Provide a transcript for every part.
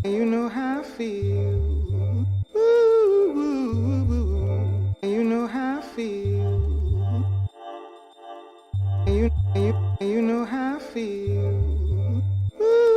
You know how I feel. Ooh, you know how I feel. You know how I feel. Ooh.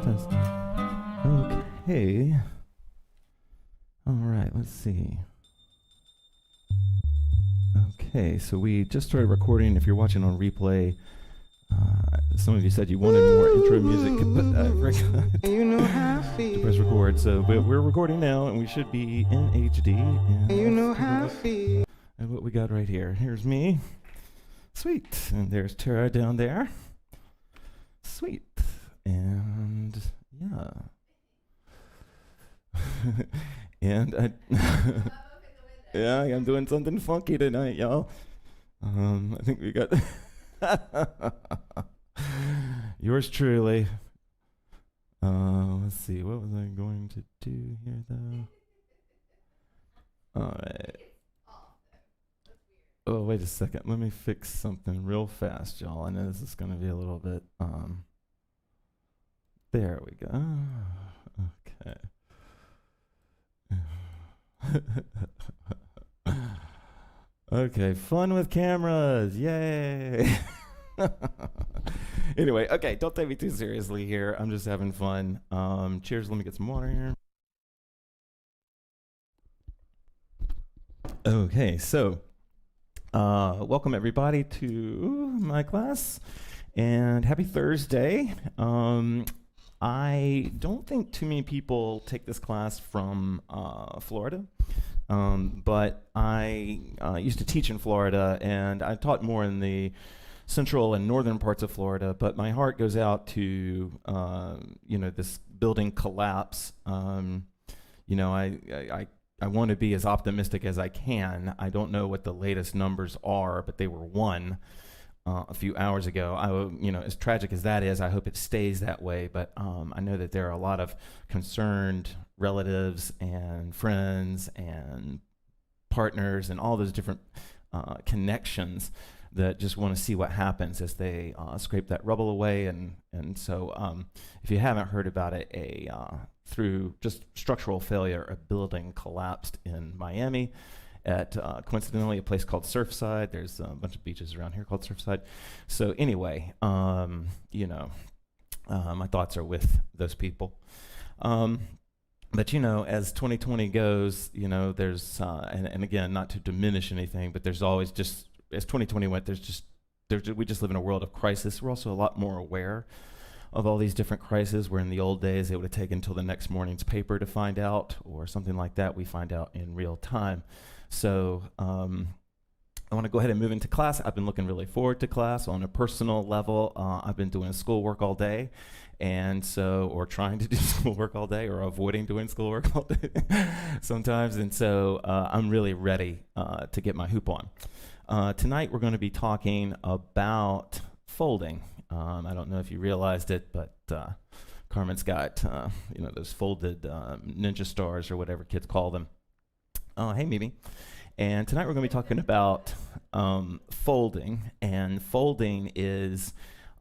Test. Okay. All right, let's see. Okay, so we just started recording. If you're watching on replay, some of you said you wanted more intro music, but I forgot to press record. So we're recording now, and we should be in HD. And what we got right here. Here's me. Sweet. And there's Tara down there. Sweet. And yeah. And I yeah, I'm doing something funky tonight, y'all. I think we got yours truly. Let's see, what was I going to do here though? All right. Oh, wait a second. Let me fix something real fast, y'all. I know this is going to be a little bit, there we go. Okay. Okay, fun with cameras. Yay. Anyway, okay, don't take me too seriously here. I'm just having fun. Cheers. Let me get some water here. Okay, so welcome everybody to my class, and happy Thursday. I don't think too many people take this class from Florida, but I used to teach in Florida, and I taught more in the central and northern parts of Florida, but my heart goes out to this building collapse. I want to be as optimistic as I can. I don't know what the latest numbers are, but they were 1 a few hours ago. As tragic as that is, I hope it stays that way. But I know that there are a lot of concerned relatives and friends and partners and all those different connections that just want to see what happens as they scrape that rubble away. And so if you haven't heard about it, through just structural failure, a building collapsed in Miami at coincidentally a place called Surfside. There's a bunch of beaches around here called Surfside. So anyway, my thoughts are with those people. But as 2020 goes, there's and again, not to diminish anything, but there's always just, as 2020 went, we just live in a world of crisis. We're also a lot more aware of all these different crises, where in the old days it would have taken until the next morning's paper to find out, or something like that. We find out in real time. So I want to go ahead and move into class. I've been looking really forward to class. On a personal level, I've been doing schoolwork all day, or trying to do schoolwork all day, or avoiding doing schoolwork all day sometimes. And so I'm really ready to get my hoop on. Tonight we're going to be talking about folding. I don't know if you realized it, but Carmen's got those folded ninja stars, or whatever kids call them. Hey, Mimi. And tonight we're going to be talking about folding. And folding is,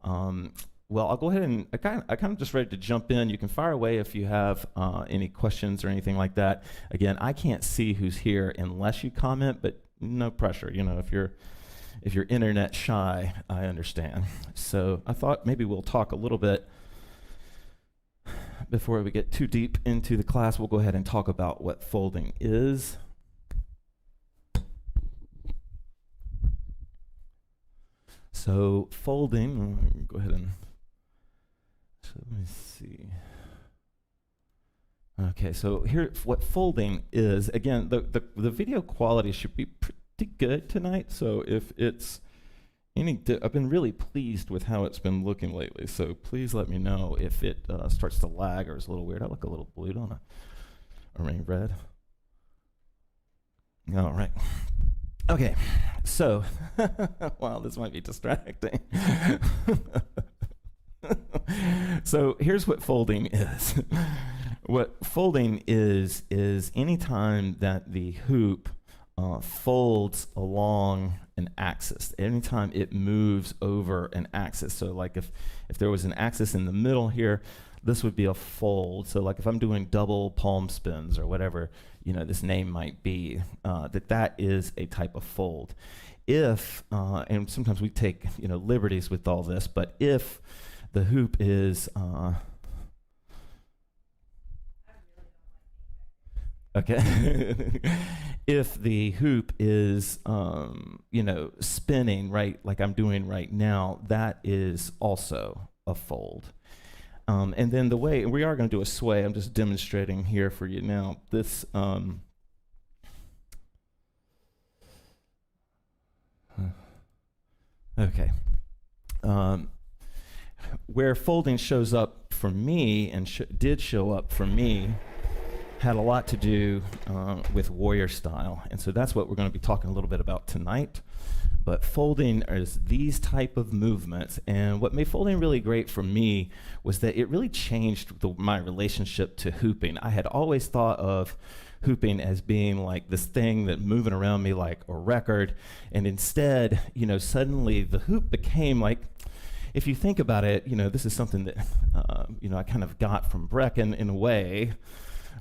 I'll go ahead and I kind of just ready to jump in. You can fire away if you have any questions or anything like that. Again, I can't see who's here unless you comment, but no pressure. If you're internet shy, I understand. So I thought maybe we'll talk a little bit before we get too deep into the class. We'll go ahead and talk about what folding is. So folding, go ahead and, let me see. Okay, so here, what folding is, again, the video quality should be pretty good tonight. So if it's I've been really pleased with how it's been looking lately. So please let me know if it starts to lag or is a little weird. I look a little blue, don't I? Or maybe red. All right. Okay, so, wow, this might be distracting. So here's what folding is. What folding is anytime that the hoop folds along an axis, anytime it moves over an axis. So like if there was an axis in the middle here, this would be a fold. So like if I'm doing double palm spins or whatever, this name might be, that is a type of fold. If, and sometimes we take, liberties with all this, but if the hoop is, okay, if the hoop is, spinning, right, like I'm doing right now, that is also a fold. And then the way, we are going to do a sway, I'm just demonstrating here for you now. This, okay. Where folding shows up for me, and did show up for me, had a lot to do with warrior style. And so that's what we're going to be talking a little bit about tonight. But folding is these type of movements. And what made folding really great for me was that it really changed my relationship to hooping. I had always thought of hooping as being like this thing that moving around me like a record. And instead, suddenly the hoop became like, if you think about it, this is something that, I kind of got from Brecken in a way.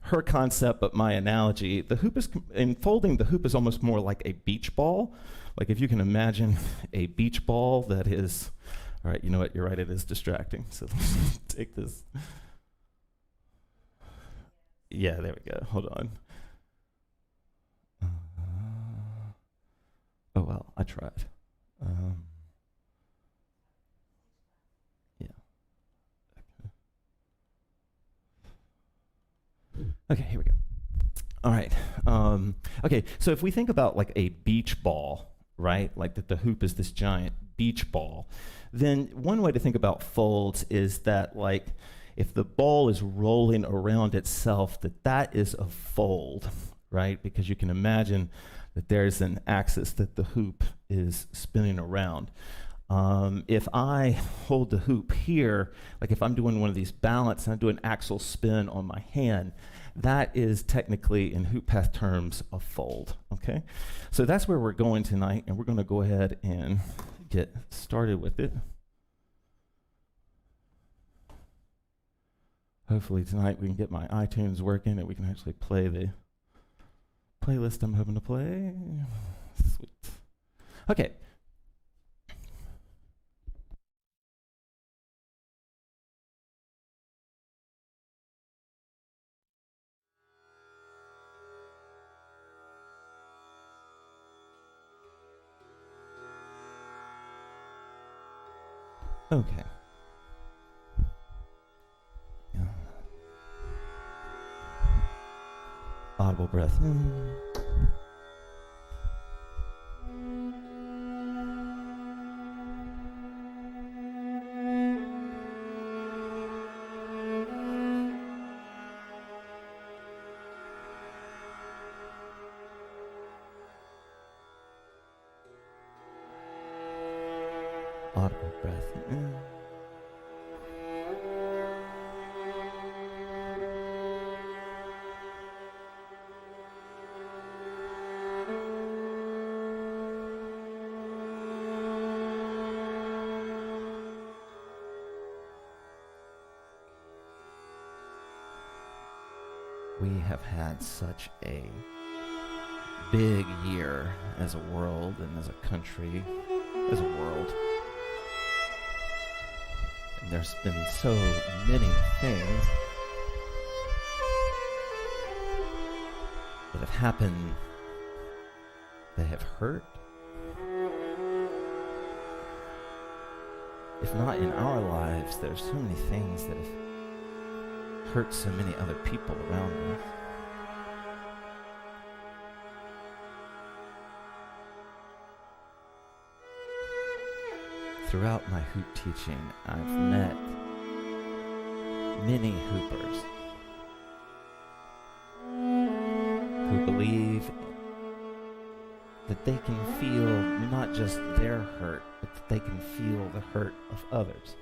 Her concept, but my analogy, the hoop is, in folding, the hoop is almost more like a beach ball. Like if you can imagine a beach ball that is, all right, you know what, you're right, it is distracting. So let's take this. Yeah, there we go, hold on. Oh well, I tried. Yeah. Okay, here we go. All right. Okay, so if we think about like a beach ball, right? Like that the hoop is this giant beach ball, then one way to think about folds is that like if the ball is rolling around itself, that is a fold, right? Because you can imagine that there's an axis that the hoop is spinning around. If I hold the hoop here, like if I'm doing one of these balance and I do an axial spin on my hand, that is technically, in HoopPath terms, a fold, okay? So that's where we're going tonight, and we're going to go ahead and get started with it. Hopefully tonight we can get my iTunes working and we can actually play the playlist I'm hoping to play. Sweet. Okay. Okay. Audible breath in. Audible breath in. We have had such a big year as a world and as a country, as a world. And there's been so many things that have happened that have hurt. If not in our lives, there's so many things that have hurt so many other people around us. Throughout my hoop teaching, I've met many hoopers who believe that they can feel not just their hurt, but that they can feel the hurt of others.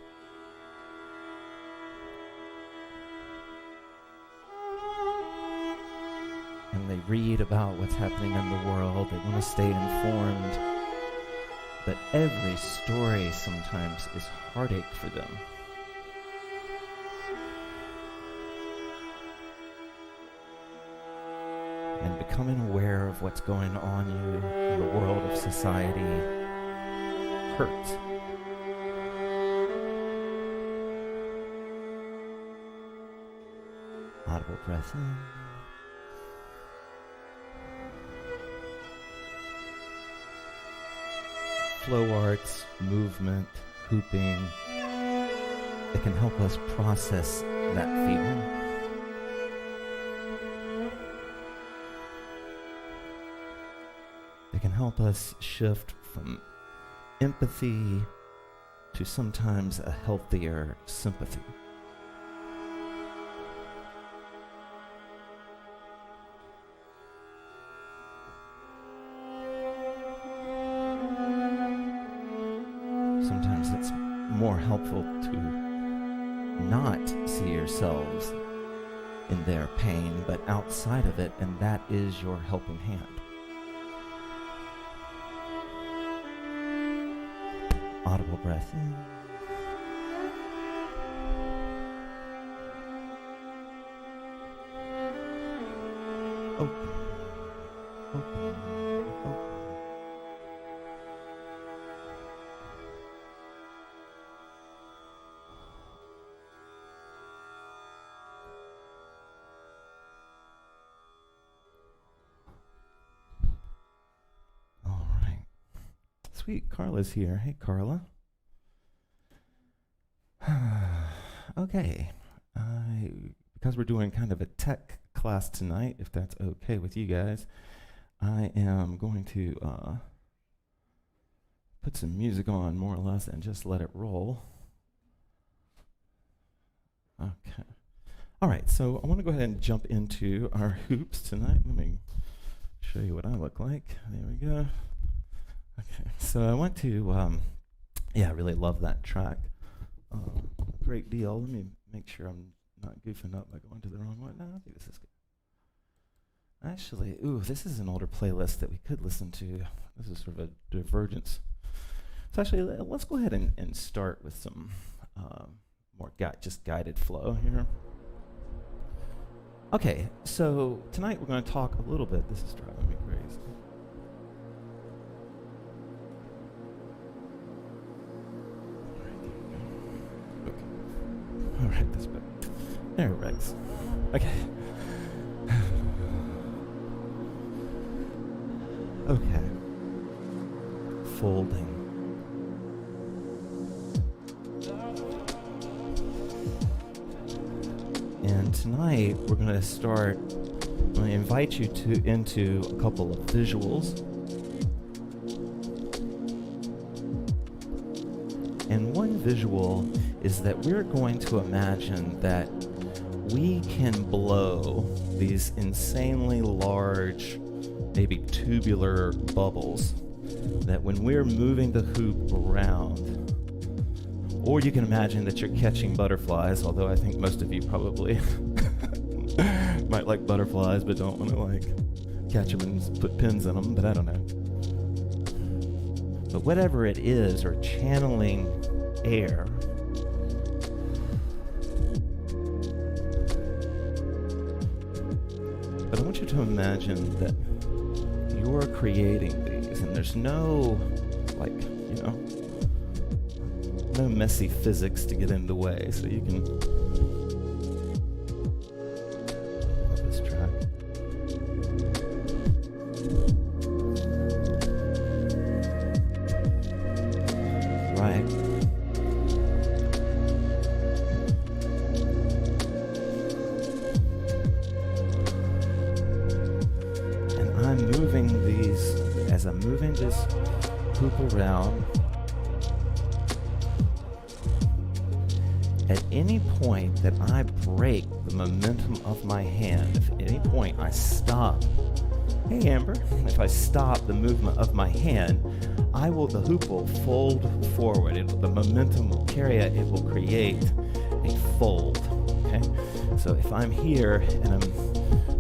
And they read about what's happening in the world, they want to stay informed, but every story sometimes is heartache for them. And becoming aware of what's going on in the world of society hurts. Audible breath in. Flow arts, movement, hooping, it can help us process that feeling. It can help us shift from empathy to sometimes a healthier sympathy. Sometimes it's more helpful to not see yourselves in their pain, but outside of it, and that is your helping hand. Audible breath in. Open, open, open. Sweet, Carla's here. Hey, Carla. Okay. Because we're doing kind of a tech class tonight, if that's okay with you guys, I am going to put some music on, more or less, and just let it roll. Okay. All right, so I want to go ahead and jump into our hoops tonight. Let me show you what I look like. There we go. Okay, so I went to, I really love that track. A great deal. Let me make sure I'm not goofing up by going to the wrong one. No, I think this is good. Actually, this is an older playlist that we could listen to. This is sort of a divergence. So actually, let's go ahead and start with some more just guided flow here. Okay, so tonight we're going to talk a little bit. This is driving me crazy. All right, that's better. There, Rex. Okay. Okay. Folding. And tonight we're going to start. I'm going to invite you into a couple of visuals. And one visual is that we're going to imagine that we can blow these insanely large, maybe tubular bubbles, that when we're moving the hoop around, or you can imagine that you're catching butterflies, although I think most of you probably might like butterflies but don't want to catch them and put pins in them, but I don't know. But whatever it is, or channeling air, but I want you to imagine that you're creating these, and there's no, no messy physics to get in the way, so you can. I love this track. Right. And I'm moving these, as I'm moving this hoop around, at any point that I break the momentum of my hand, if at any point I stop, hey Amber, if I stop the movement of my hand, the hoop will fold forward. The momentum will carry it. It will create a fold. Okay, so if I'm here and I'm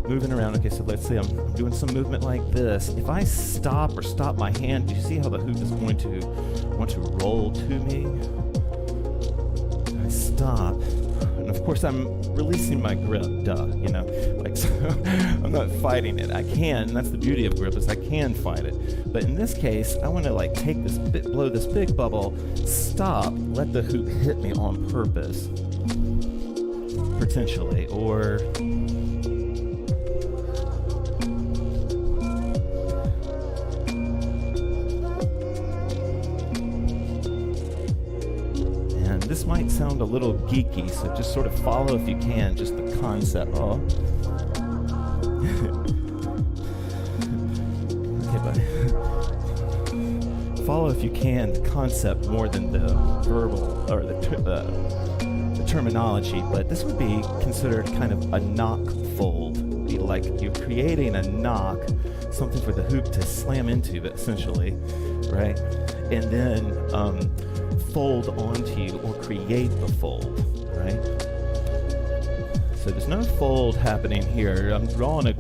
moving around, okay, so let's say I'm doing some movement like this. If I stop my hand, do you see how the hoop is going to want to roll to me? I stop, and of course I'm releasing my grip, so I'm not fighting it. I can, and that's the beauty of grip, is I can fight it. But in this case, I want to take this blow this big bubble, stop, let the hoop hit me on purpose, potentially, or this might sound a little geeky, so just sort of follow, if you can, just the concept. Okay, buddy. Follow, if you can, the concept more than the verbal or the terminology. But this would be considered kind of a knock fold. Be like you're creating a knock, something for the hoop to slam into, essentially, right? And then fold onto you, or create the fold, right? So there's no fold happening here. I'm drawing I've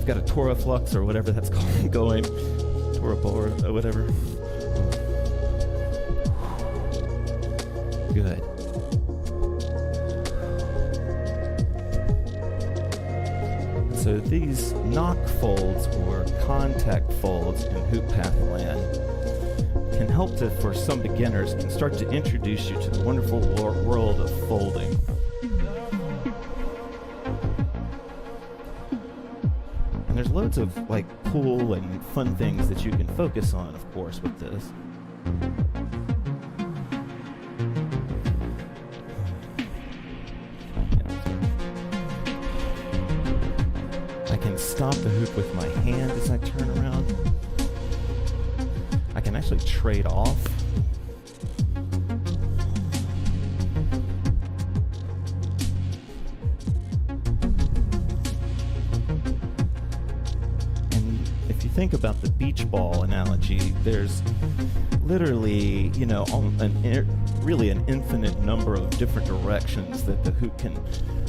got a toraflux or whatever that's called going, torapor or whatever. Good. So these knock folds or contact folds in HoopPath land can help for some beginners, can start to introduce you to the wonderful world of folding. And there's loads of cool and fun things that you can focus on, of course, with this. I can stop the hoop with my hand as I turn around. I can actually trade off. And if you think think about the beach ball analogy, there's literally, really an infinite number of different directions that the hoop can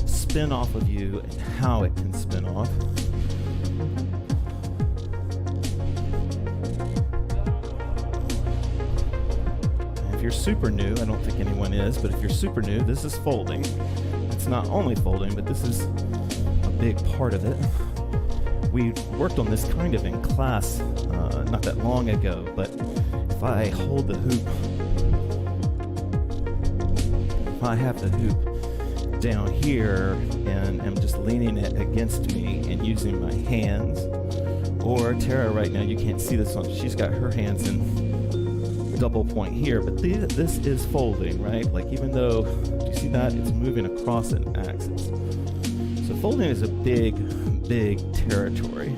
spin off of you and how it can spin off. And if you're super new, I don't think anyone is, but if you're super new, this is folding. It's not only folding, but this is a big part of it. We worked on this kind of in class not that long ago, but if I hold the hoop, if I have the hoop down here and I'm just leaning it against me and using my hands, or Tara right now, you can't see this one, she's got her hands in double point here, but this is folding, right? Like even though, do you see that? It's moving across an axis. So folding is a big territory.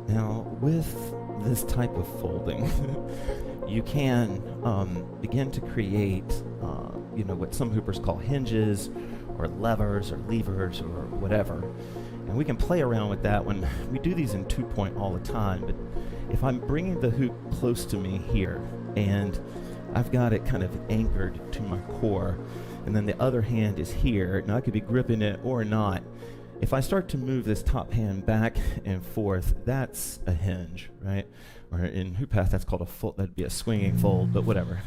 Now, with this type of folding, you can begin to create, what some hoopers call hinges, or levers, or levers, or whatever. And we can play around with that when we do these in 2-point all the time. But if I'm bringing the hoop close to me here, and I've got it kind of anchored to my core, and then the other hand is here, now I could be gripping it or not. If I start to move this top hand back and forth, that's a hinge, right? Or in HoopPath, that's called a fold. That'd be a swinging fold, but whatever,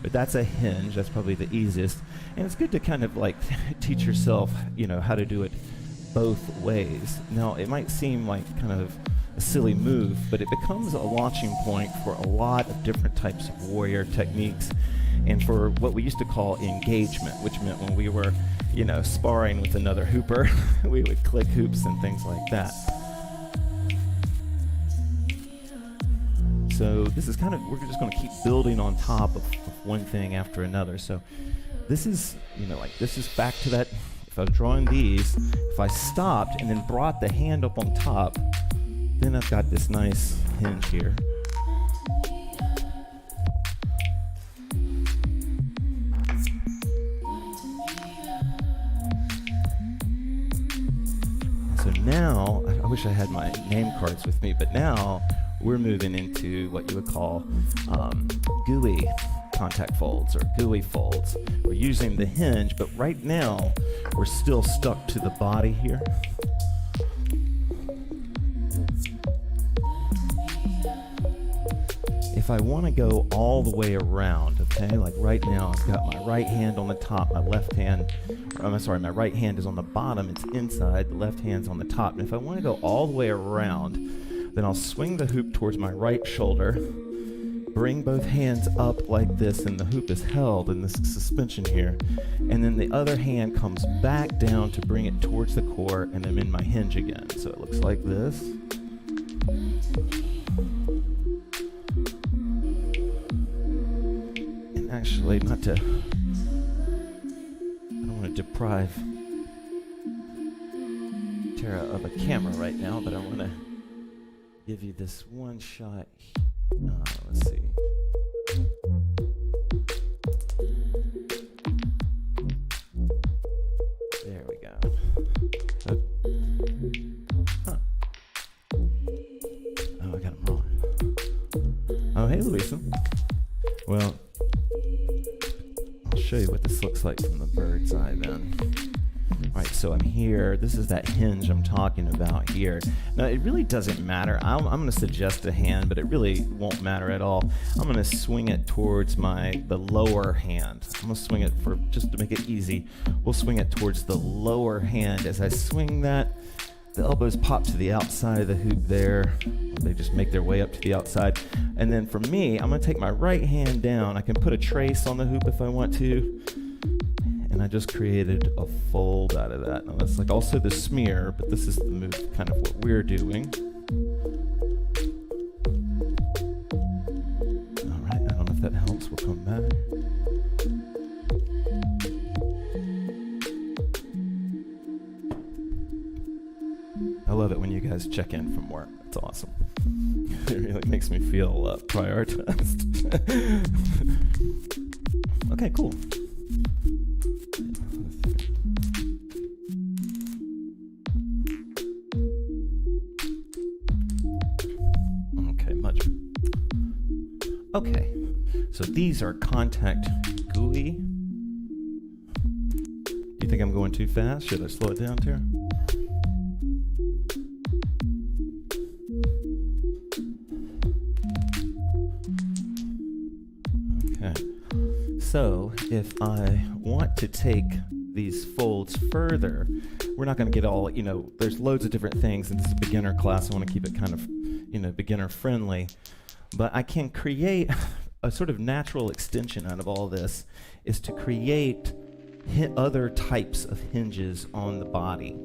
But that's a hinge. That's probably the easiest. And it's good to kind of like teach yourself, how to do it both ways. Now, it might seem like kind of a silly move, but it becomes a launching point for a lot of different types of warrior techniques, and for what we used to call engagement, which meant when we were sparring with another hooper, we would click hoops and things like that. So this is we're just going to keep building on top of one thing after another. So this is, this is back to that, if I was drawing these, if I stopped and then brought the hand up on top, then I've got this nice hinge here. So now, I wish I had my name cards with me, but now we're moving into what you would call gooey contact folds or gooey folds. We're using the hinge, but right now we're still stuck to the body here. If I want to go all the way around, okay, like right now I've got my right hand on the top, my left hand, my right hand is on the bottom, it's inside, the left hand's on the top. And if I want to go all the way around, then I'll swing the hoop towards my right shoulder, bring both hands up like this, and the hoop is held in this suspension here. And then the other hand comes back down to bring it towards the core, and I'm in my hinge again. So it looks like this. And actually, I don't want to deprive Tara of a camera right now, but I want to give you this one shot. Let's see. There we go. Oh, I got him wrong. Oh, hey, Louisa. Well, I'll show you what this looks like from the bird's eye then. All right, so I'm here. This is that hinge I'm talking about here. Now, it really doesn't matter. I'm going to suggest a hand, but it really won't matter at all. I'm going to swing it towards the lower hand. I'm going to swing it just to make it easy. We'll swing it towards the lower hand. As I swing that, The elbows pop to the outside of the hoop there. They just make their way up to the outside. And then for me, I'm gonna take my right hand down. I can put a trace on the hoop if I want to. And I just created a fold out of that. Now that's like also the smear, but this is the move, kind of what we're doing. All right, I don't know if that helps. We'll come back. I love it when you guys check in from work. It's awesome. It really makes me feel prioritized. Okay, cool. Okay, much. Okay, so these are contact GUI. Do you think I'm going too fast? Should I slow it down, Tara? So if I want to take these folds further, we're not going to get all, there's loads of different things, and this is a beginner class. I want to keep it kind of, beginner friendly. But I can create a sort of natural extension out of all this is to create other types of hinges on the body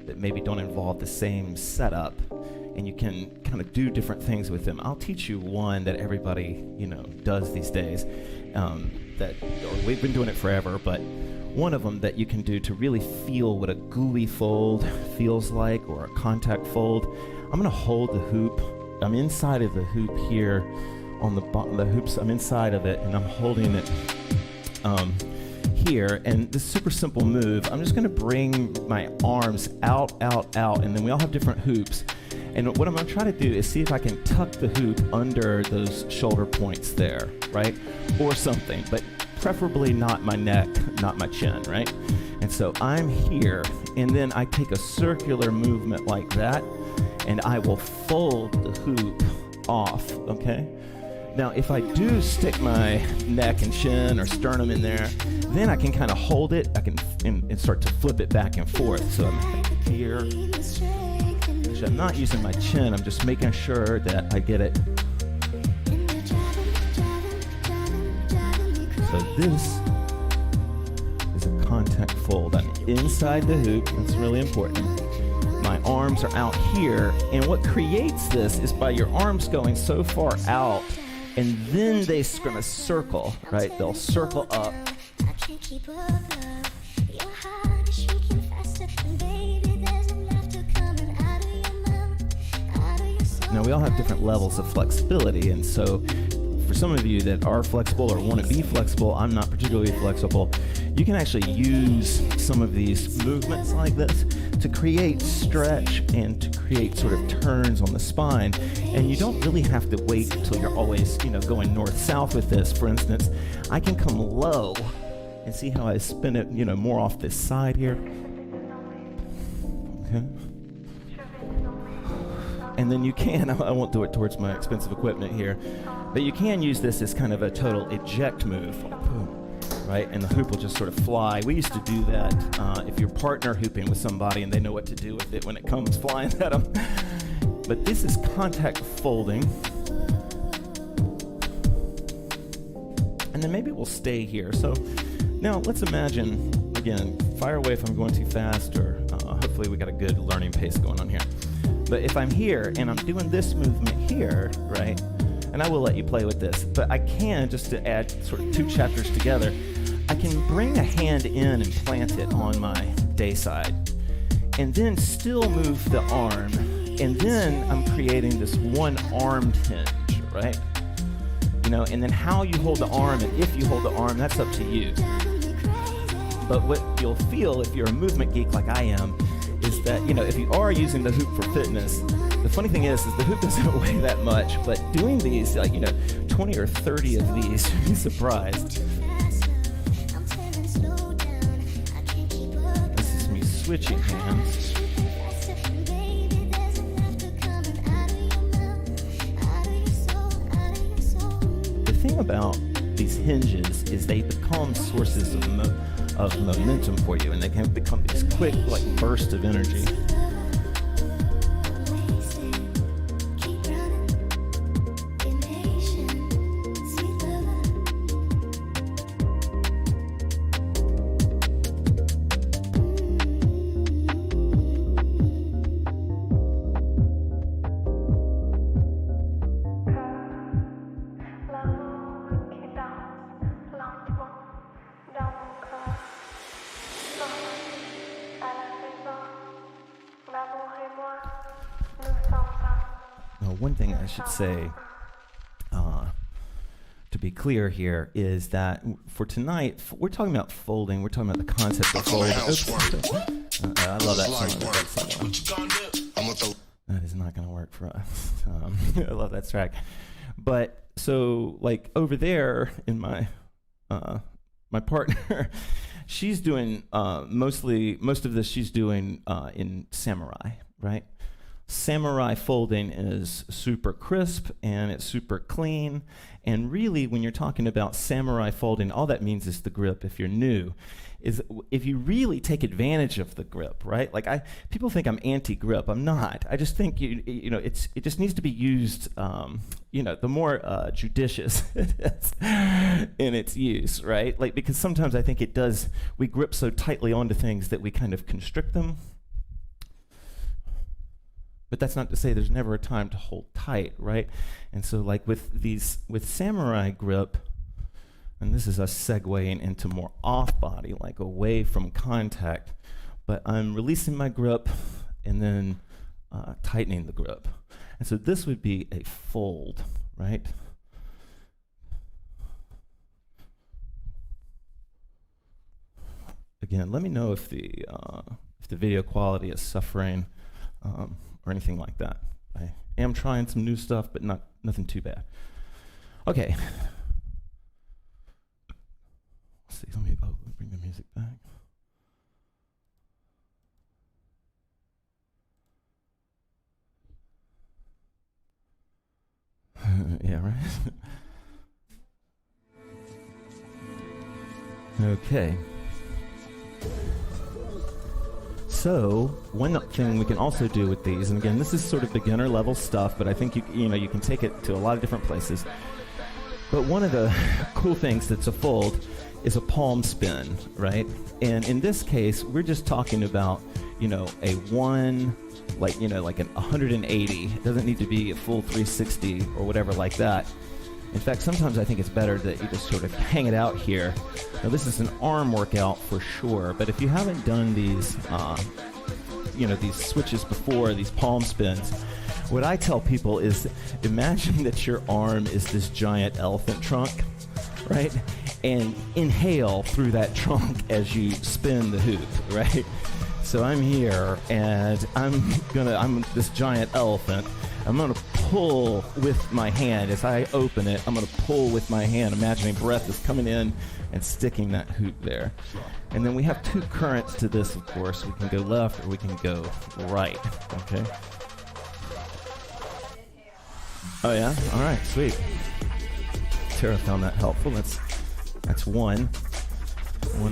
that maybe don't involve the same setup. And you can kind of do different things with them. I'll teach you one that everybody, does these days. We've been doing it forever, but one of them that you can do to really feel what a GUI fold feels like, or a contact fold. I'm going to hold the hoop. I'm inside of the hoop here on the hoops. I'm inside of it, and I'm holding it here. And this super simple move, I'm just going to bring my arms out, and then we all have different hoops. And what I'm going to try to do is see if I can tuck the hoop under those shoulder points there, right? Or something, but preferably not my neck, not my chin, right? And so I'm here, and then I take a circular movement like that, and I will fold the hoop off, okay? Now, if I do stick my neck and chin or sternum in there, then I can kind of hold it. I can and start to flip it back and forth. So I'm here. I'm not using my chin, I'm just making sure that I get it. So this is a contact fold. I'm inside the hoop, that's really important. My arms are out here, and what creates this is by your arms going so far out, and then they're gonna circle, right? They'll circle up. Now, we all have different levels of flexibility, and so for some of you that are flexible or want to be flexible, I'm not particularly flexible, you can actually use some of these movements like this to create stretch and to create sort of turns on the spine. And you don't really have to wait until you're always, going north-south with this. For instance, I can come low and see how I spin it, more off this side here. Okay. And then you can, I won't do it towards my expensive equipment here, but you can use this as kind of a total eject move, right? And the hoop will just sort of fly. We used to do that if you're partner hooping with somebody and they know what to do with it when it comes flying at them. But this is contact folding. And then maybe we'll stay here. So now let's imagine, again, fire away if I'm going too fast, or hopefully we got a good learning pace going on here. But if I'm here and I'm doing this movement here, right, and I will let you play with this, but I can, just to add sort of two chapters together, I can bring a hand in and plant it on my day side, and then still move the arm, and then I'm creating this one-armed hinge, right? And then how you hold the arm and if you hold the arm, that's up to you. But what you'll feel if you're a movement geek like I am, is that, if you are using the hoop for fitness, the funny thing is the hoop doesn't weigh that much, but doing these, 20 or 30 of these, you'd be surprised. This is me switching hands. The thing about these hinges is they become sources of momentum for you, and they can become these quick bursts of energy. one thing I should say, to be clear here, is that for tonight, we're talking about folding. We're talking about the concept of folding. I love that song. That is not going to work for us. I love that track. But so, like over there in my partner, she's doing most of this. She's doing in Samurai, right? Samurai folding is super crisp and it's super clean. And really, when you're talking about Samurai folding, all that means is the grip. If you're new, is if you really take advantage of the grip, right? Like people think I'm anti-grip. I'm not. I just think it just needs to be used. The more judicious it is in its use, right? Like because sometimes I think we grip so tightly onto things that we kind of constrict them. But that's not to say there's never a time to hold tight, right? And so like with Samurai grip, and this is us segueing into more off-body, like away from contact, but I'm releasing my grip and then tightening the grip. And so this would be a fold, right? Again, let me know if the video quality is suffering or anything like that. I am trying some new stuff, but nothing too bad. Okay. Let's see. Let me bring the music back. Yeah, right. Okay. So one thing we can also do with these, and again, this is sort of beginner level stuff, but I think you can take it to a lot of different places. But one of the cool things that's a fold is a palm spin, right? And in this case, we're just talking about, a one, like an 180. It doesn't need to be a full 360 or whatever like that. In fact, sometimes I think it's better that you just sort of hang it out here. Now, this is an arm workout for sure, but if you haven't done these, these switches before, these palm spins, what I tell people is imagine that your arm is this giant elephant trunk, right? And inhale through that trunk as you spin the hoop, right? So I'm here, and I'm this giant elephant. I'm going to pull with my hand. As I open it, I'm going to pull with my hand, imagining breath is coming in and sticking that hoop there. And then we have two currents to this, of course. We can go left or we can go right, okay? Oh, yeah? All right, sweet. Tara found that helpful. That's 1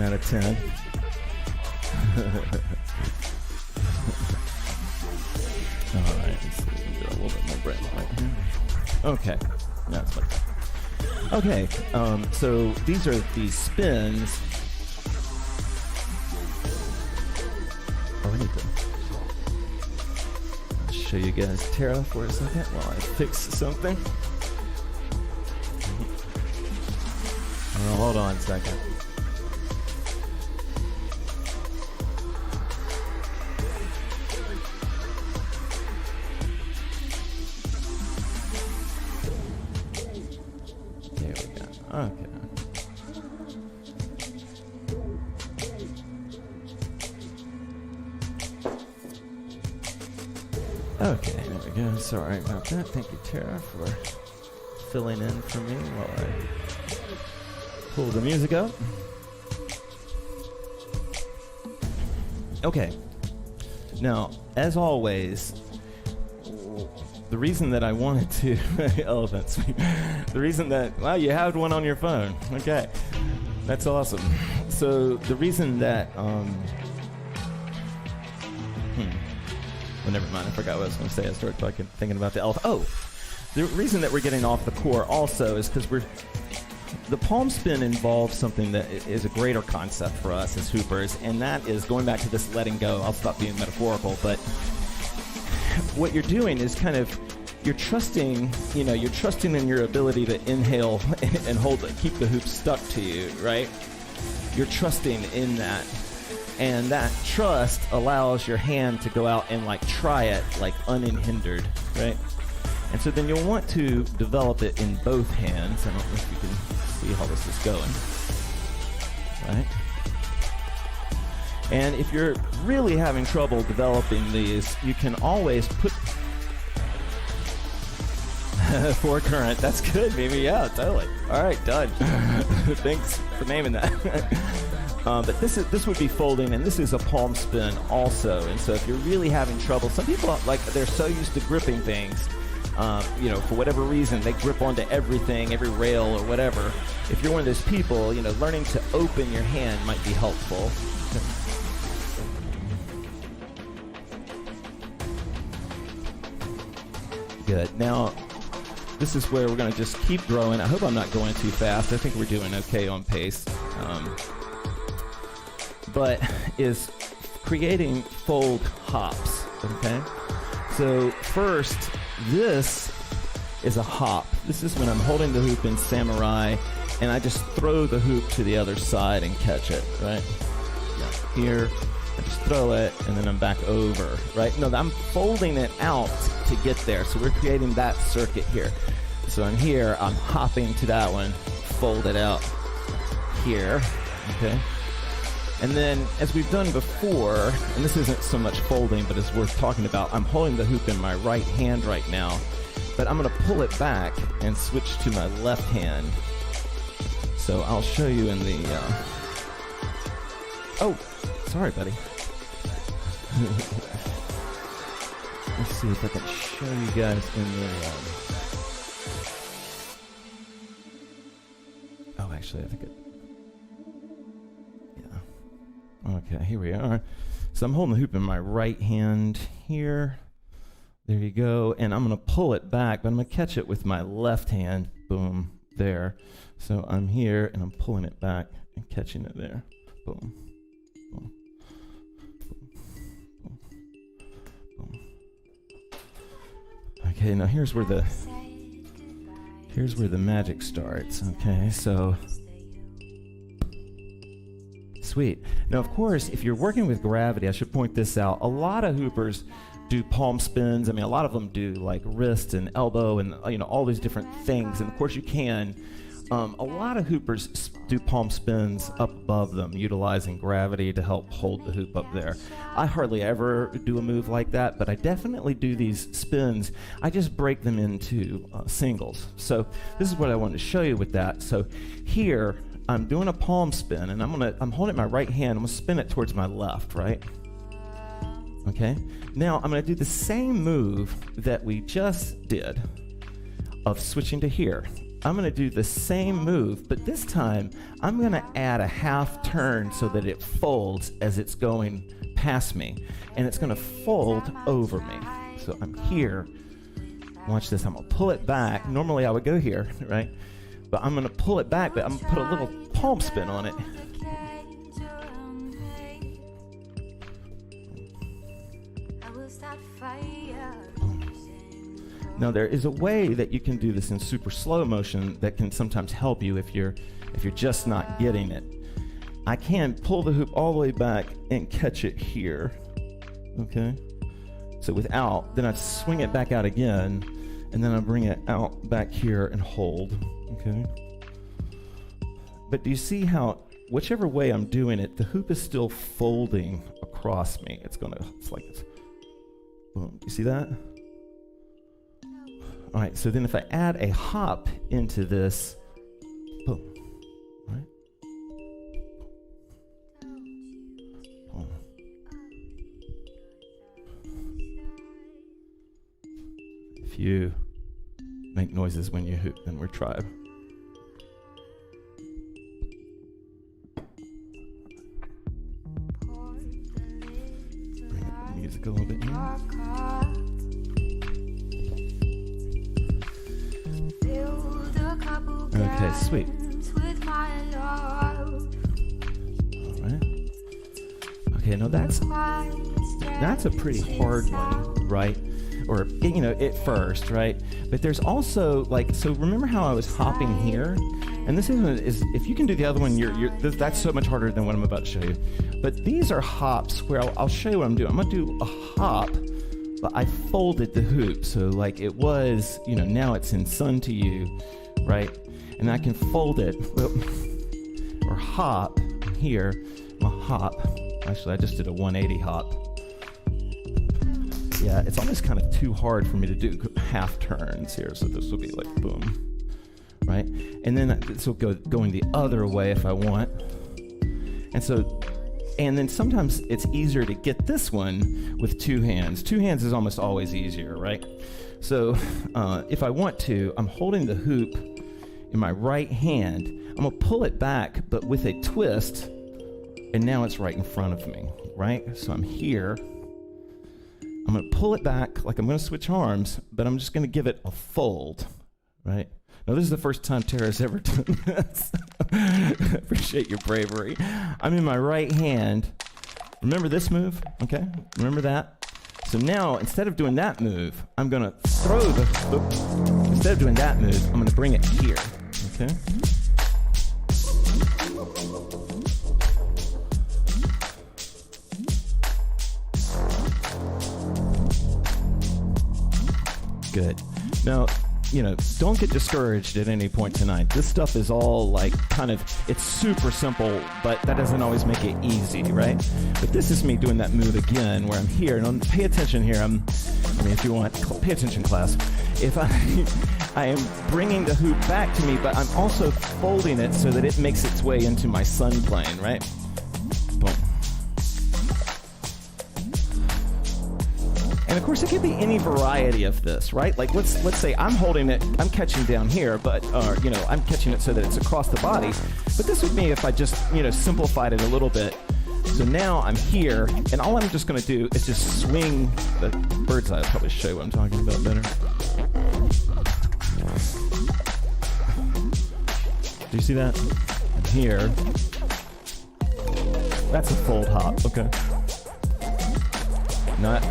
out of 10. All right, let's see. A little bit more bread right here. Okay, that's fine. Okay, so these are the spins. Oh, I need to show you guys Tara for a second while I fix something. Hold on a second. Okay. Okay, there we go. Sorry about that. Thank you, Tara, for filling in for me while I pull the music up. Okay. Now, as always, the reason that I wanted to elephants. The reason that you had one on your phone. Okay, that's awesome. So the reason that well, never mind. I forgot what I was going to say. I started thinking about the elephant. Oh, the reason that we're getting off the core also is because the palm spin involves something that is a greater concept for us as hoopers, and that is going back to this letting go. I'll stop being metaphorical, but what you're doing is kind of you're trusting in your ability to inhale and hold it, keep the hoop stuck to you, right? You're trusting in that, and that trust allows your hand to go out and try it uninhindered, right? And so then you'll want to develop it in both hands. I don't know if you can see how this is going. Right? And if you're really having trouble developing these, you can always put for current. That's good, baby. Yeah, totally. All right, done. Thanks for naming that. But this would be folding, and this is a palm spin also. And so if you're really having trouble, some people they're so used to gripping things, for whatever reason they grip onto everything, every rail or whatever. If you're one of those people, learning to open your hand might be helpful. Good. Now, this is where we're going to just keep growing. I hope I'm not going too fast. I think we're doing okay on pace. But is creating fold hops, okay? So first, this is a hop. This is when I'm holding the hoop in samurai, and I just throw the hoop to the other side and catch it, right? Yeah. Here, I just throw it, and then I'm back over, right? No, I'm folding it out to get there. So we're creating that circuit here. So I'm here, I'm hopping to that one, fold it out here, okay? And then, as we've done before, and this isn't so much folding, but it's worth talking about, I'm holding the hoop in my right hand right now, but I'm going to pull it back and switch to my left hand. So I'll show you in the... Oh, sorry, buddy. Let's see if I can show you guys in the... Oh, actually, I think it... Okay, here we are. So I'm holding the hoop in my right hand here. There you go. And I'm going to pull it back, but I'm going to catch it with my left hand. Boom, there. So I'm here, and I'm pulling it back and catching it there. Boom, boom, boom, boom. Okay, now here's where the magic starts. Okay, so... Sweet. Now, of course, if you're working with gravity, I should point this out. A lot of hoopers do palm spins. I mean, a lot of them do like wrist and elbow and, all these different things. And of course you can. A lot of hoopers do palm spins up above them, utilizing gravity to help hold the hoop up there. I hardly ever do a move like that, but I definitely do these spins. I just break them into singles. So this is what I wanted to show you with that. So here, I'm doing a palm spin, and I'm holding it in my right hand. I'm gonna spin it towards my left, right? Okay. Now I'm gonna do the same move that we just did of switching to here. I'm gonna do the same move, but this time I'm gonna add a half turn so that it folds as it's going past me, and it's gonna fold over me. So I'm here. Watch this. I'm gonna pull it back. Normally I would go here, right? But I'm going to pull it back, but I'm going to put a little palm spin on it. Now there is a way that you can do this in super slow motion that can sometimes help you if you're just not getting it. I can pull the hoop all the way back and catch it here. Okay? So without, then I swing it back out again, and then I bring it out back here and hold. Okay. But do you see how, whichever way I'm doing it, the hoop is still folding across me. It's like this. Boom. You see that? All right. So then if I add a hop into this, boom. All right. Boom. If you make noises when you hoop, then we're tribe. Bring up the music a little bit here. Okay, sweet. All right. Okay, now that's a pretty hard one, right? Or, at first, right? But there's also, so remember how I was hopping here? And this is if you can do the other one, that's so much harder than what I'm about to show you. But these are hops where I'll show you what I'm doing. I'm going to do a hop but I folded the hoop. So like it was, now it's in sun to you, right? And I can fold it, or hop here, my hop. Actually, I just did a 180 hop. Yeah, it's almost kind of too hard for me to do half turns here, so this will be like boom, right? And then this will go going the other way if I want. And then sometimes it's easier to get this one with two hands. Two hands is almost always easier, right? So if I want to, I'm holding the hoop in my right hand. I'm gonna pull it back, but with a twist, and now it's right in front of me, right? So I'm here. I'm gonna pull it back like I'm gonna switch arms, but I'm just gonna give it a fold, right? Now this is the first time Tara's ever done this. Appreciate your bravery. I'm in my right hand. Remember this move, okay? Remember that? So now, instead of doing that move, I'm gonna throw instead of doing that move, I'm gonna bring it here, okay? Good. Now, don't get discouraged at any point tonight. This stuff is all like it's super simple, but that doesn't always make it easy, right? But this is me doing that move again where I'm here. And pay attention here. If you want, pay attention, class. If I am bringing the hoop back to me, but I'm also folding it so that it makes its way into my sun plane, right? Boom. And of course, it could be any variety of this, right? Like let's say I'm holding it, I'm catching down here, but I'm catching it so that it's across the body. But this would be if I just simplified it a little bit. So now I'm here, and all I'm just going to do is just swing the bird's eye. I'll probably show you what I'm talking about better. Do you see that? I'm here. That's a fold hop. Okay. Not.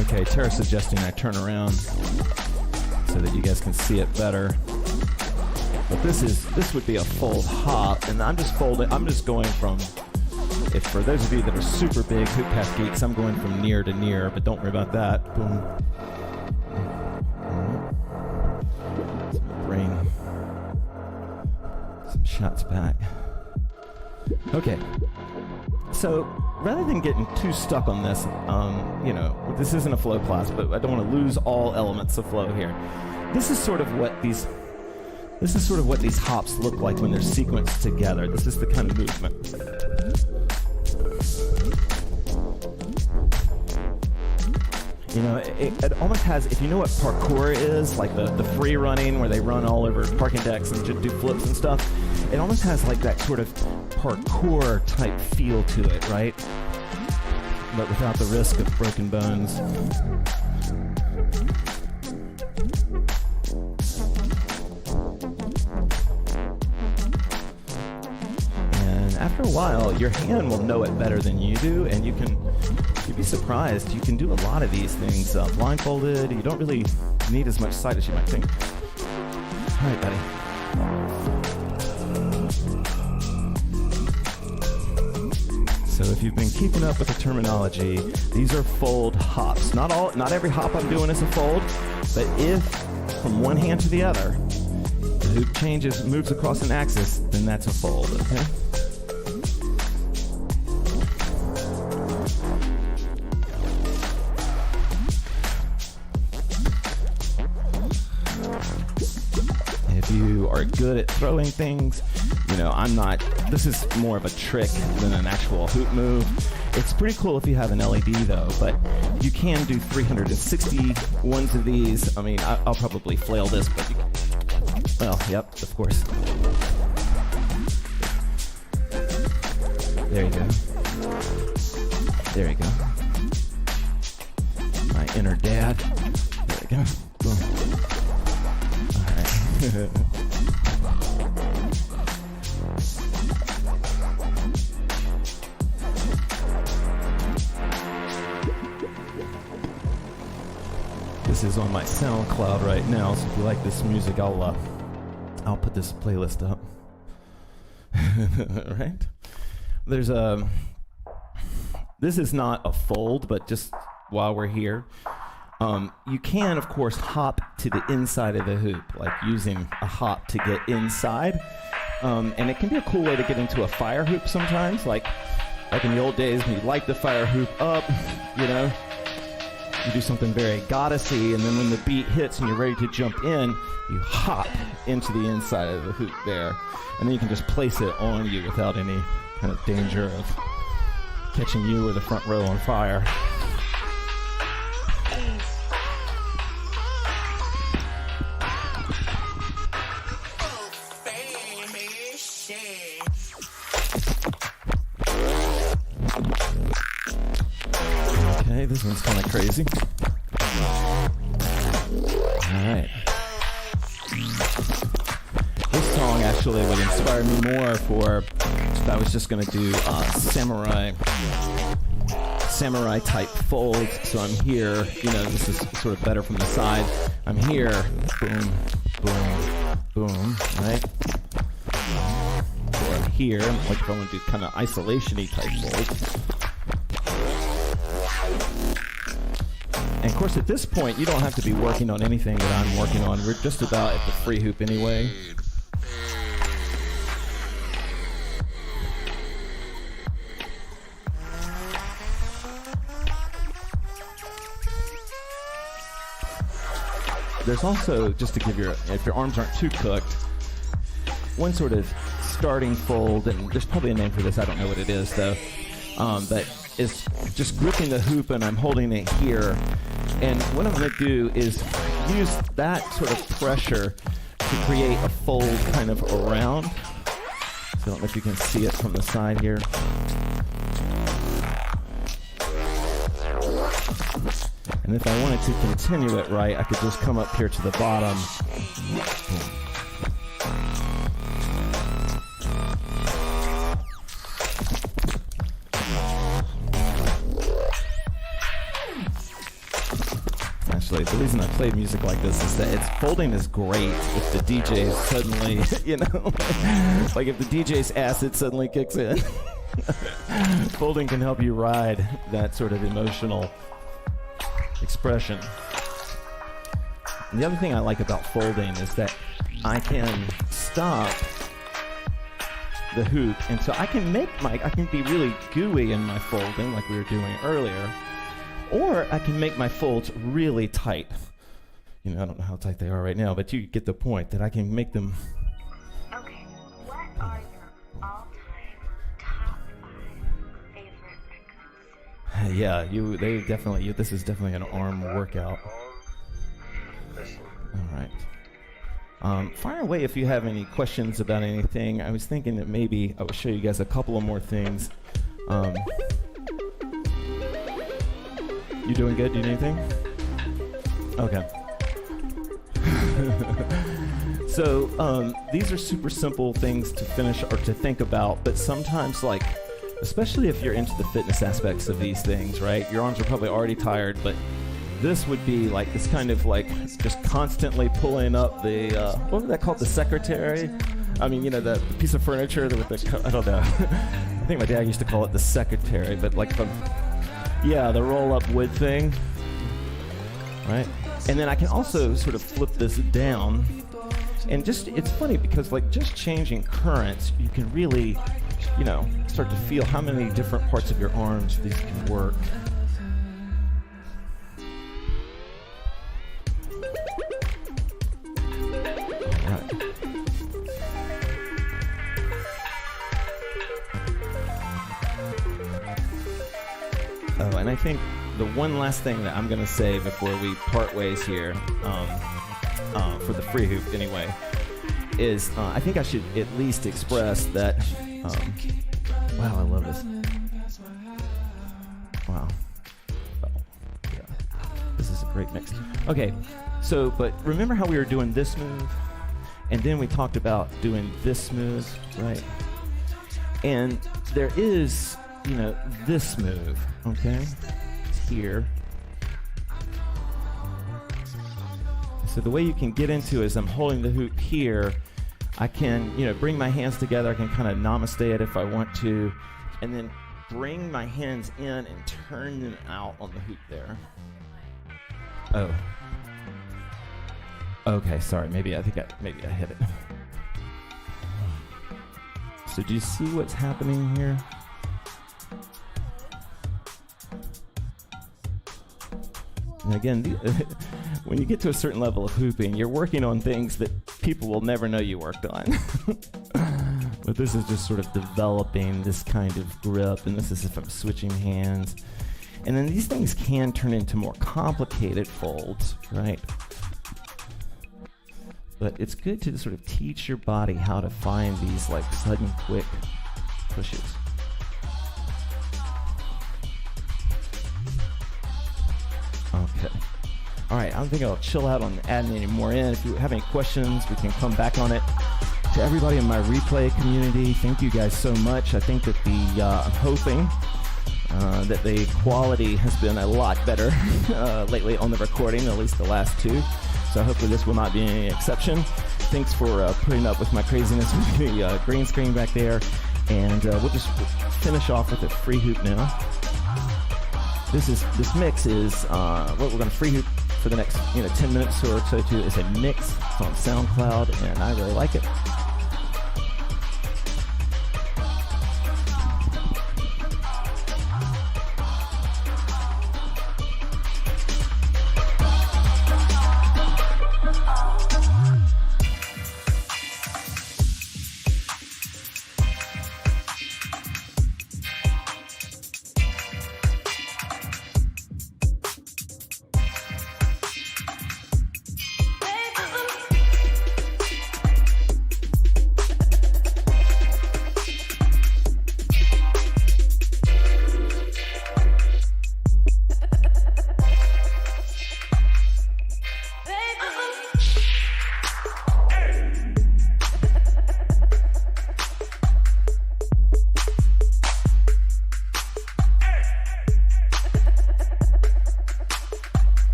Okay, Tara's suggesting I turn around so that you guys can see it better. But this would be a fold hop, and I'm just going from, for those of you that are super big HoopPath geeks, I'm going from near to near, but don't worry about that. Boom. Bring some shots back. Okay. So rather than getting too stuck on this, this isn't a flow class, but I don't want to lose all elements of flow here. This is sort of what these hops look like when they're sequenced together. This is the kind of movement. It almost has, if you know what parkour is, like the free running where they run all over parking decks and do flips and stuff, it almost has like that sort of parkour type feel to it, right? But without the risk of broken bones. And after a while, your hand will know it better than you do, and you'd be surprised. You can do a lot of these things blindfolded. You don't really need as much sight as you might think. All right, buddy. So if you've been keeping up with the terminology, these are fold hops. Not every hop I'm doing is a fold, but if from one hand to the other, the hoop moves across an axis, then that's a fold, okay? If you are good at throwing things, this is more of a trick than an actual hoop move. It's pretty cool if you have an LED though, but you can do 360 ones of these. I'll probably flail this, but yep, of course. There you go. There you go. My inner dad. There we go. Boom. All right. This is on my SoundCloud right now, so if you like this music, I'll put this playlist up. Right? There's This is not a fold, but just while we're here, you can, of course, hop to the inside of the hoop, like using a hop to get inside. And it can be a cool way to get into a fire hoop sometimes, like in the old days when you light the fire hoop up, you know, you do something very goddessy, and then when the beat hits and you're ready to jump in, you hop into the inside of the hoop there, and then you can just place it on you without any kind of danger of catching you or the front row on fire. Okay, this one's kind of crazy. Alright. This song actually would inspire me more for if I was just going to do samurai type folds. So I'm here, you know, this is sort of better from the side. I'm here, boom, boom, boom, right? Or I'm here, like if I want to do kind of isolation-y type folds. And of course, at this point, you don't have to be working on anything that I'm working on. We're just about at the free hoop anyway. There's also, just to give if your arms aren't too cooked, one sort of starting fold, and there's probably a name for this, I don't know what it is though, but it's just gripping the hoop and I'm holding it here. And what I'm going to do is use that sort of pressure to create a fold kind of around. So I don't know if you can see it from the side here. And if I wanted to continue it right, I could just come up here to the bottom. Actually, the reason I play music like this is that folding is great if the DJ suddenly, you know, like if the DJ's acid suddenly kicks in. Folding can help you ride that sort of emotional expression. And the other thing I like about folding is that I can stop the hoop, and so I can be really gooey in my folding like we were doing earlier, or I can make my folds really tight. You know, I don't know how tight they are right now, but you get the point that I can make them. Okay, what are your all-time top 5 favorite records? Yeah, this is definitely an arm workout. All right. Fire away if you have any questions about anything. I was thinking that maybe I would show you guys a couple of more things. You doing good? Do you need anything? Okay. So these are super simple things to finish or to think about, but sometimes, like, especially if you're into the fitness aspects of these things, right? Your arms are probably already tired, but this would be like this kind of like just constantly pulling up the, what was that called? The secretary? I mean, you know, the piece of furniture with the, I don't know. I think my dad used to call it the secretary, but like the roll-up wood thing, right? And then I can also sort of flip this down, and just, it's funny because like just changing currents, you can really, you know, start to feel how many different parts of your arms these can work. All right. Oh, and I think the one last thing that I'm going to say before we part ways here, for the free hoop anyway, is I think I should at least express that, wow, I love this. Wow. Oh, yeah. This is a great mix. Okay, so, but remember how we were doing this move? And then we talked about doing this move, right? And there is, you know, this move, okay? It's here. So the way you can get into is I'm holding the hoop here. I can, you know, bring my hands together. I can kind of namaste it if I want to. And then bring my hands in and turn them out on the hoop there. Oh. Okay, sorry. Maybe I hit it. So do you see what's happening here? And again, when you get to a certain level of hooping, you're working on things that people will never know you worked on. But this is just sort of developing this kind of grip, and this is if I'm switching hands. And then these things can turn into more complicated folds, right? But it's good to sort of teach your body how to find these like sudden, quick pushes. Okay. All right, I don't think I'll chill out on adding any more in. If you have any questions, we can come back on it. To everybody in my replay community, thank you guys so much. I think that I'm hoping that the quality has been a lot better lately on the recording, at least the last two. So hopefully this will not be any exception. Thanks for putting up with my craziness with the green screen back there. And we'll just finish off with a free hoop now. This mix is what we're going to free hoop for the next 10 minutes or so too. It's a mix. It's on SoundCloud, and I really like it.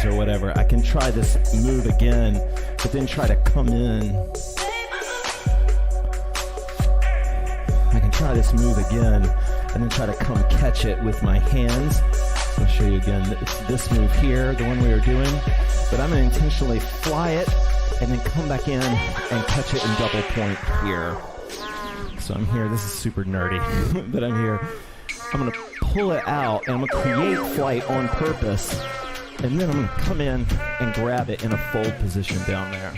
Or whatever, I can try this move again, but then try to come in. I can try this move again, and then try to come catch it with my hands. I'll show you again. It's this move here, the one we were doing, but I'm going to intentionally fly it, and then come back in and catch it in double point here. So I'm here. This is super nerdy, but I'm here. I'm going to pull it out, and I'm going to create flight on purpose. And then I'm going to come in and grab it in a fold position down there.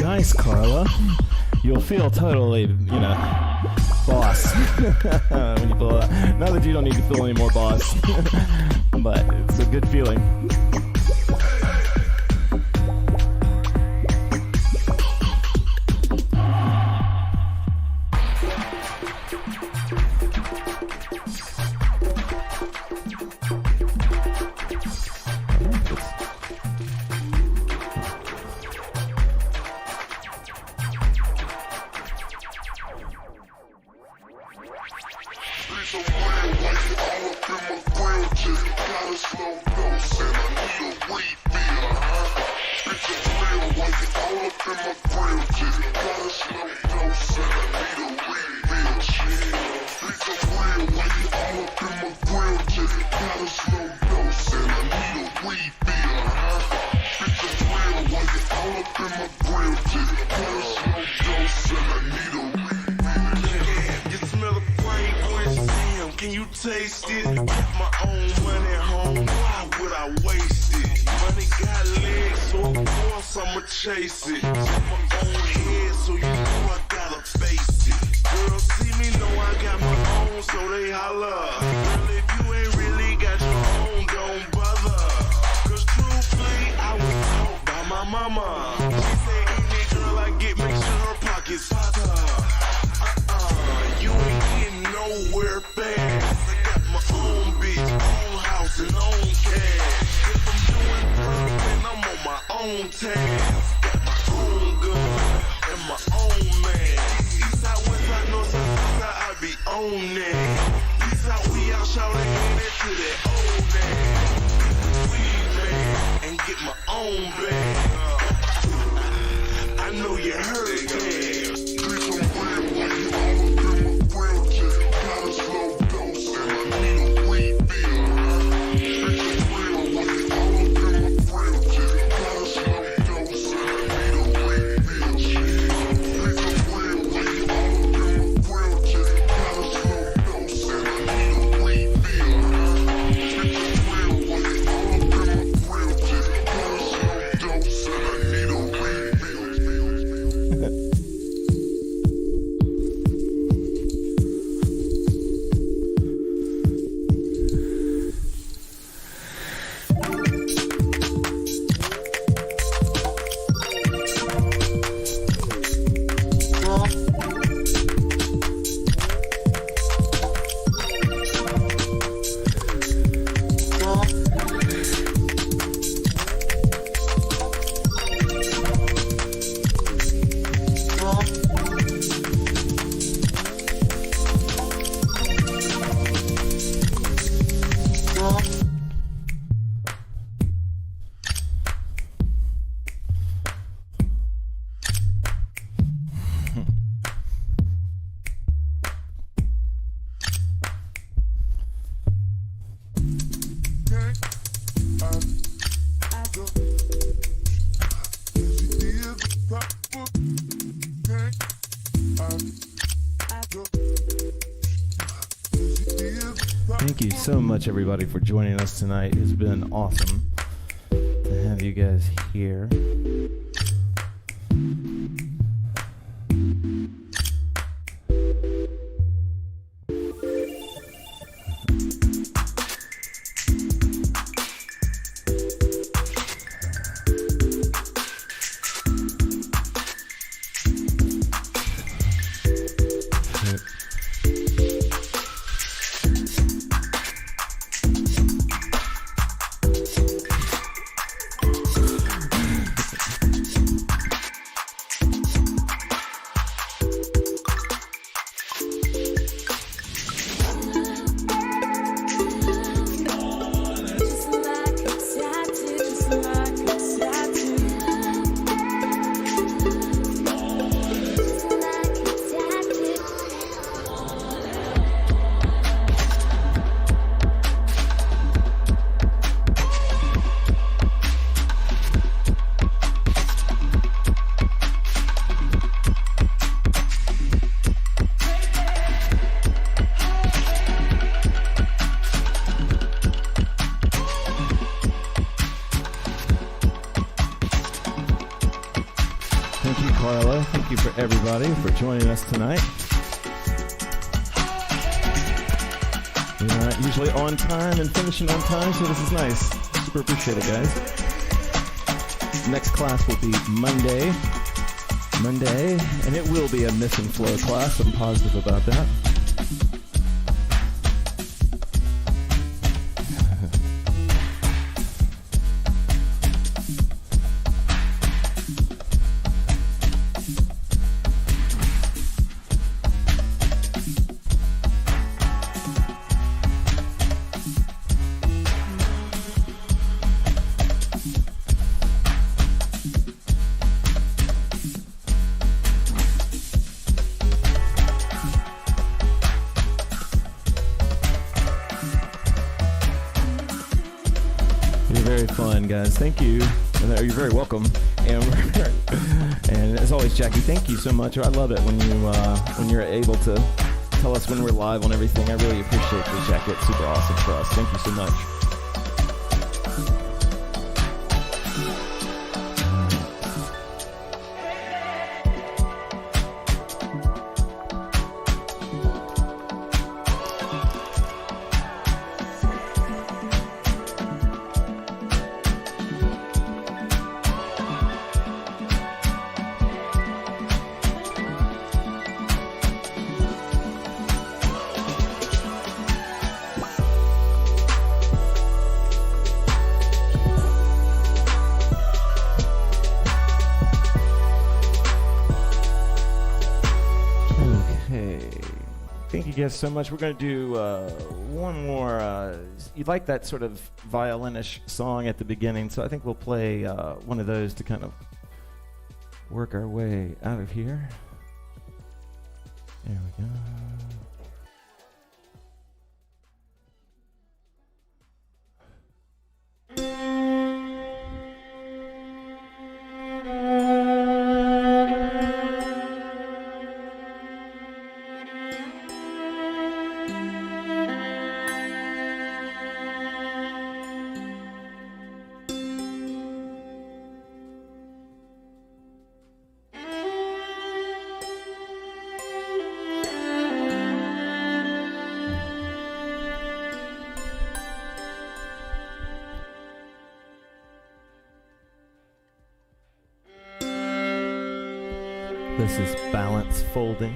Nice, Carla. You'll feel totally, boss when you pull it out. Not that you don't need to feel any more boss, but it's a good feeling. Slow dose and I need a refill, huh? Bitch, I'm real like it. in my grill just put a slow dose and I need a refill. You smell the fragrance, damn, can you taste it? Got my own money home, why would I waste it? Money got legs, so of course I'ma chase it. Got my own head, so you know I gotta face it. Girls see me, know I got my own, so they holla. Girl, if you ain't really got your own, don't bother. Cause truthfully, I was taught by my mama. She said, any girl I get, make sure her pockets hotter. You ain't getting nowhere fast. I got my own bitch, own house, and own cash. If I'm doing perfect, I'm on my own task. Got my own gun and my own man. East side, west side, north side, south side, I be on that. East side, we out shouting into that old man. Weed man and get my own bag. I know you heard that. Drink some red when you all up in my grill just got a slow dose and I need a refill. Drink some red when you all up in my grill just got a slow dose and I need a refill. Drink some red when you all up in my grill just got a slow dose and I need a refill. Drink some red when you all up in my grill just got a slow dose and I need a refill. Thank you so much, everybody, for joining us tonight. It's been awesome to have you guys here. Carla. Thank you for everybody for joining us tonight. We're not usually on time and finishing on time, so this is nice. Super appreciate it, guys. Next class will be Monday, and it will be a Miss and Flow class. I'm positive about that. You're very fun, guys. Thank you. You're very welcome, Amber. And as always, Jackie, thank you so much. I love it when you're able to tell us when we're live on everything. I really appreciate this, Jackie. It's super awesome for us. Thank you so much. Thank you guys so much. We're going to do one more. You like that sort of violinish song at the beginning, so I think we'll play one of those to kind of work our way out of here. There we go. This is Balance Folding.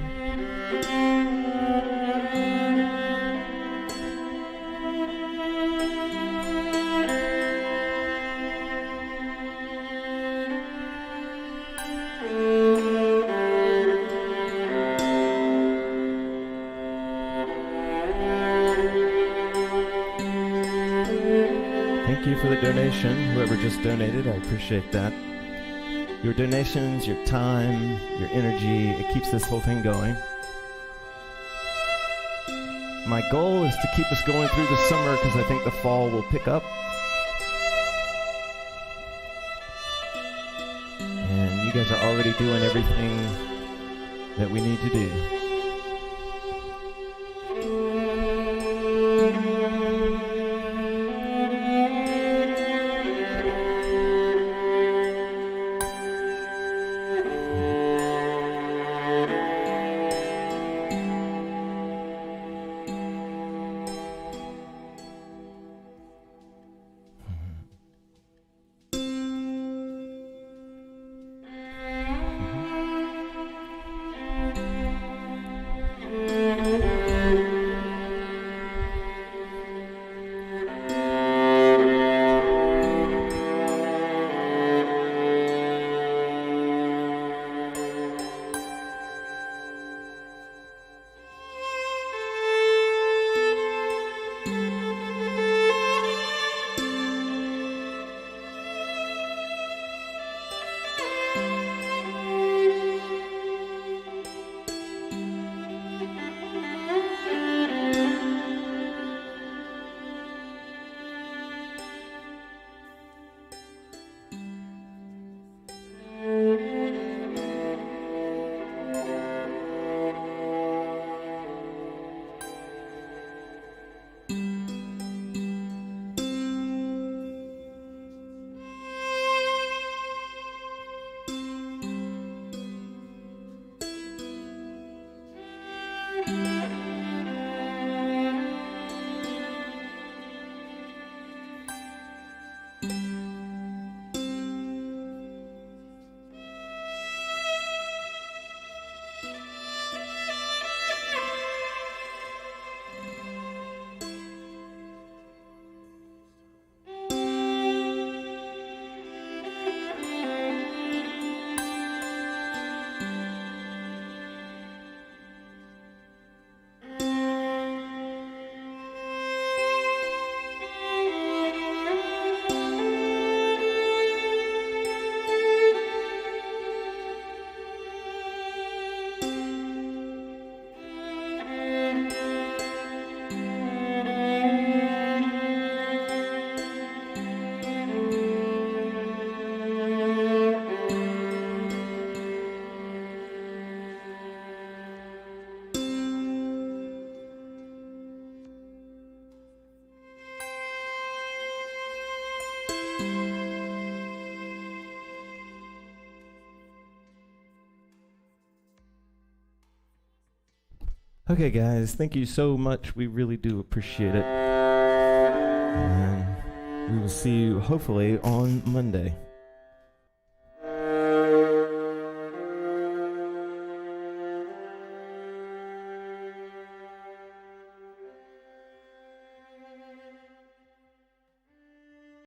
Thank you for the donation, whoever just donated. I appreciate that. Your donations, your time, your energy, it keeps this whole thing going. My goal is to keep us going through the summer because I think the fall will pick up. And you guys are already doing everything that we need to do. Okay, guys, thank you so much. We really do appreciate it. And we will see you hopefully on Monday.